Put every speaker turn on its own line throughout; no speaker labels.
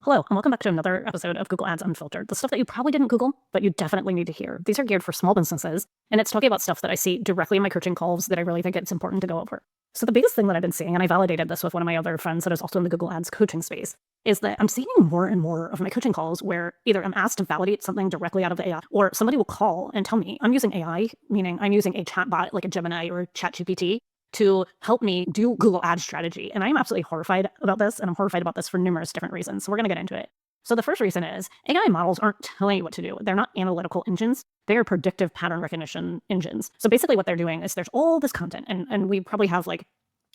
Hello, and welcome back to another episode of Google Ads Unfiltered. The stuff that you probably didn't Google, but you definitely need to hear. These are geared for small businesses, and it's talking about stuff that I see directly in my coaching calls that I really think it's important to go over. So the biggest thing that I've been seeing, and I validated this with one of my other friends that is also in the Google Ads coaching space, is that I'm seeing more and more of my coaching calls where either I'm asked to validate something directly out of the AI, or somebody will call and tell me I'm using AI, meaning I'm using a chatbot like a Gemini or ChatGPT, to help me do Google Ads strategy. And I'm absolutely horrified about this, and I'm horrified about this for numerous different reasons. So we're going to get into it. So the first reason is AI models aren't telling you what to do. They're not analytical engines. They are predictive pattern recognition engines. So basically what they're doing is there's all this content, and we probably have like,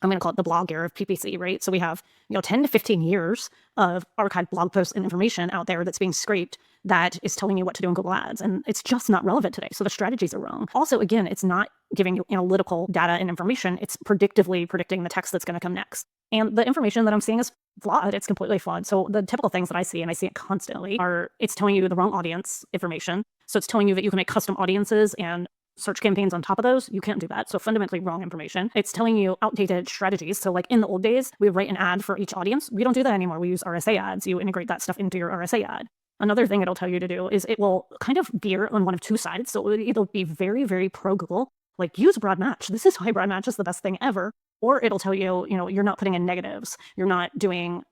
I'm going to call it the blog era of PPC, right? So we have, 10 to 15 years of archived blog posts and information out there that's being scraped that is telling you what to do in Google Ads. And it's just not relevant today. So the strategies are wrong. Also, again, it's not giving you analytical data and information. It's predictively predicting the text that's going to come next. And the information that I'm seeing is flawed. It's completely flawed. So the typical things that I see, and I see it constantly, are it's telling you the wrong audience information. So it's telling you that you can make custom audiences and search campaigns on top of those. You can't do that. So fundamentally wrong information. It's telling you outdated strategies. So like in the old days, we would write an ad for each audience. We don't do that anymore. We use RSA ads. You integrate that stuff into your RSA ad. Another thing it'll tell you to do is it will kind of veer on one of two sides. So it would either be very, very pro Google, like use broad match. This is why broad match is the best thing ever. Or it'll tell you, you're not putting in negatives. You're not doing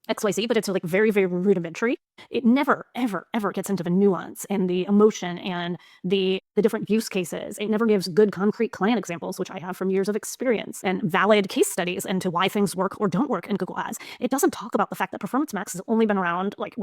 XYZ, but it's like very, very rudimentary. It never, ever, ever gets into the nuance and the emotion and the different use cases. It never gives good concrete client examples, which I have from years of experience, and valid case studies into why things work or don't work in Google Ads. It doesn't talk about the fact that Performance Max has only been around like,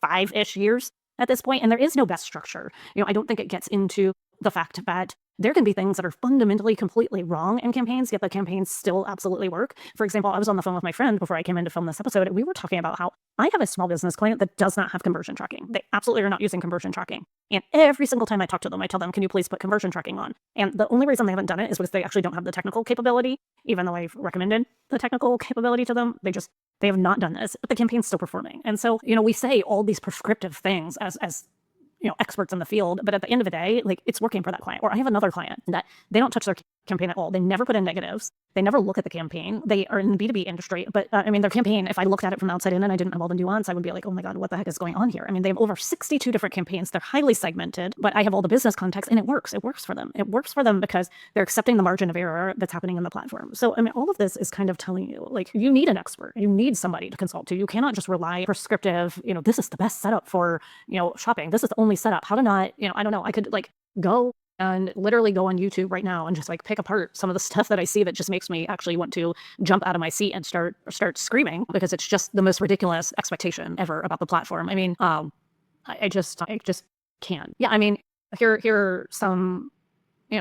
5-ish years at this point, and there is no best structure. I don't think it gets into the fact that there can be things that are fundamentally completely wrong in campaigns, yet the campaigns still absolutely work. For example, I was on the phone with my friend before I came in to film this episode, and we were talking about how I have a small business client that does not have conversion tracking. They absolutely are not using conversion tracking. And every single time I talk to them, I tell them, can you please put conversion tracking on? And the only reason they haven't done it is because they actually don't have the technical capability, even though I've recommended the technical capability to them. They have not done this, but the campaign's still performing. And so, we say all these prescriptive things as experts in the field, but at the end of the day, like it's working for that client. Or I have another client that they don't touch their campaign at all. They never put in negatives. They never look at the campaign. They are in the B2B industry, but their campaign, if I looked at it from the outside in and I didn't have all the nuance, I would be like, oh my God, what the heck is going on here? They have over 62 different campaigns. They're highly segmented, but I have all the business context and it works. It works for them. It works for them because they're accepting the margin of error that's happening in the platform. So, all of this is kind of telling you, like, you need an expert. You need somebody to consult to. You cannot just rely prescriptive, this is the best setup for, shopping. This is the only setup. How to not, I don't know. I could go and literally go on YouTube right now and just pick apart some of the stuff that I see that just makes me actually want to jump out of my seat and start screaming, because it's just the most ridiculous expectation ever about the platform. I just can't. Yeah, here are some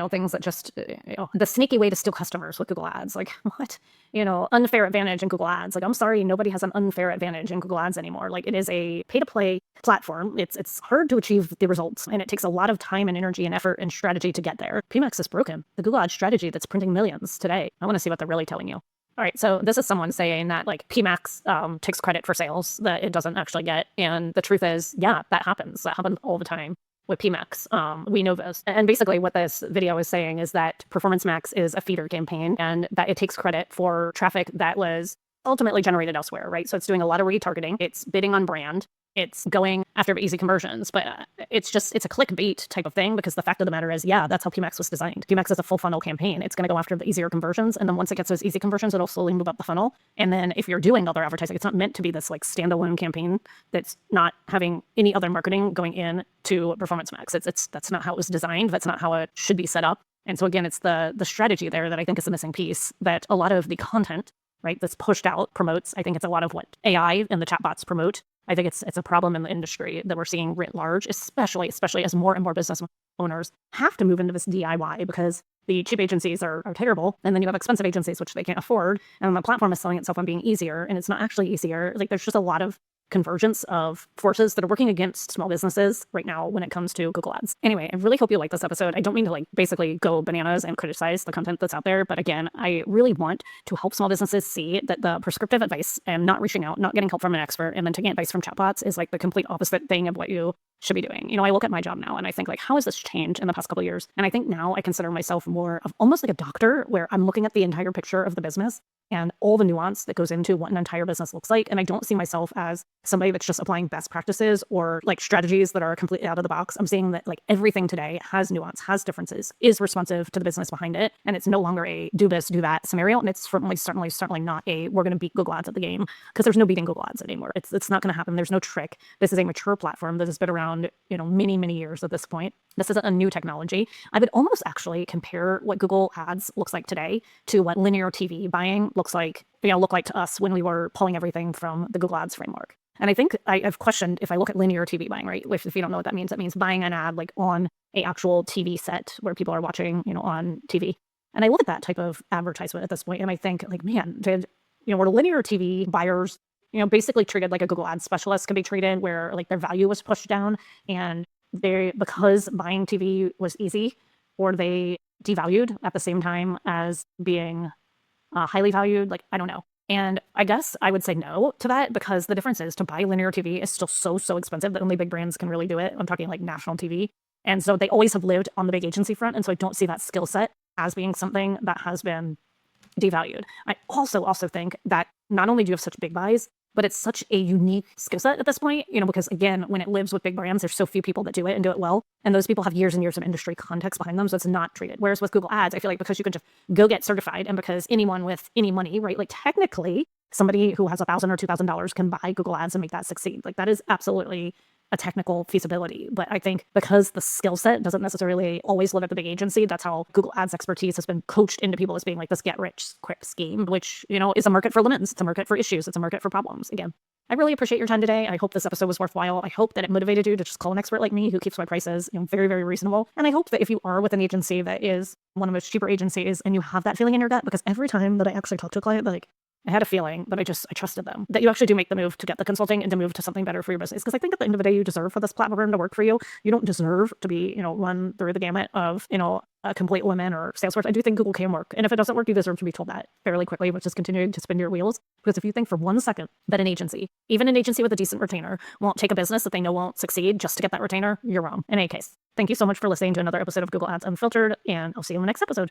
things that just, the sneaky way to steal customers with Google Ads. Like, what? Unfair advantage in Google Ads. Like, I'm sorry, nobody has an unfair advantage in Google Ads anymore. Like, it is a pay-to-play platform. It's hard to achieve the results, and it takes a lot of time and energy and effort and strategy to get there. PMAX is broken. The Google Ads strategy that's printing millions today. I want to see what they're really telling you. All right, so this is someone saying that PMAX takes credit for sales that it doesn't actually get. And the truth is, yeah, that happens. That happens all the time with PMAX. We know this. And basically what this video is saying is that Performance Max is a feeder campaign and that it takes credit for traffic that was ultimately generated elsewhere, right? So it's doing a lot of retargeting. It's bidding on brand. It's going after easy conversions, but it's a clickbait type of thing, because the fact of the matter is, yeah, that's how PMAX was designed. PMAX is a full funnel campaign. It's going to go after the easier conversions. And then once it gets those easy conversions, it'll slowly move up the funnel. And then if you're doing other advertising, it's not meant to be this standalone campaign that's not having any other marketing going in to Performance Max. That's not how it was designed. That's not how it should be set up. And so again, it's the strategy there that I think is the missing piece, that a lot of the content, right, that's pushed out promotes. I think it's a lot of what AI and the chatbots promote. I think it's a problem in the industry that we're seeing writ large, especially as more and more business owners have to move into this DIY, because the cheap agencies are terrible. And then you have expensive agencies, which they can't afford. And the platform is selling itself on being easier, and it's not actually easier. Like, there's just a lot of convergence of forces that are working against small businesses right now when it comes to Google Ads. Anyway, I really hope you like this episode. I don't mean to basically go bananas and criticize the content that's out there, but again, I really want to help small businesses see that the prescriptive advice and not reaching out, not getting help from an expert, and then taking advice from chatbots is the complete opposite thing of what you should be doing. I look at my job now and I think, like, how has this changed in the past couple of years? And I think now I consider myself more of almost like a doctor, where I'm looking at the entire picture of the business and all the nuance that goes into what an entire business looks like. And I don't see myself as somebody that's just applying best practices or like strategies that are completely out of the box. I'm seeing that like everything today has nuance, has differences, is responsive to the business behind it. And it's no longer a do this, do that scenario. And it's certainly not a we're going to beat Google Ads at the game, because there's no beating Google Ads anymore. It's not going to happen. There's no trick. This is a mature platform that has been around, many, many years at this point. This isn't a new technology. I would almost actually compare what Google Ads looks like today to what linear TV buying look like to us when we were pulling everything from the Google Ads framework. And I think I've questioned, if I look at linear TV buying, right? If you don't know what that means buying an ad like on a actual TV set where people are watching, on TV. And I look at that type of advertisement at this point, and I think, like, man, were linear TV buyers, basically treated like a Google Ads specialist can be treated, where like their value was pushed down, and because buying TV was easy, or they devalued at the same time as being highly valued? Like, I don't know. And I guess I would say no to that, because the difference is, to buy linear TV is still so expensive that only big brands can really do it. I'm talking like national TV. And so they always have lived on the big agency front. And so I don't see that skill set as being something that has been devalued. I also think that not only do you have such big buys, but it's such a unique skill set at this point, because again, when it lives with big brands, there's so few people that do it and do it well. And those people have years and years of industry context behind them. So it's not treated. Whereas with Google Ads, I feel like because you can just go get certified, and because anyone with any money, right? Like technically somebody who has $1,000 or $2,000 can buy Google Ads and make that succeed. Like that is absolutely a technical feasibility. But I think because the skill set doesn't necessarily always live at the big agency, that's how Google Ads expertise has been coached into people as being like this get rich quick scheme, which, is a market for lemons. It's a market for issues. It's a market for problems. Again, I really appreciate your time today. I hope this episode was worthwhile. I hope that it motivated you to just call an expert like me who keeps my prices, very, very reasonable. And I hope that if you are with an agency that is one of the most cheaper agencies, and you have that feeling in your gut, because every time that I actually talk to a client, like, I had a feeling, but I trusted them, that you actually do make the move to get the consulting and to move to something better for your business. Because I think at the end of the day, you deserve for this platform to work for you. You don't deserve to be, run through the gamut of, a complete woman or Salesforce. I do think Google can work. And if it doesn't work, you deserve to be told that fairly quickly, which is continuing to spin your wheels. Because if you think for 1 second that an agency, even an agency with a decent retainer, won't take a business that they know won't succeed just to get that retainer, you're wrong. In any case, thank you so much for listening to another episode of Google Ads Unfiltered, and I'll see you in the next episode.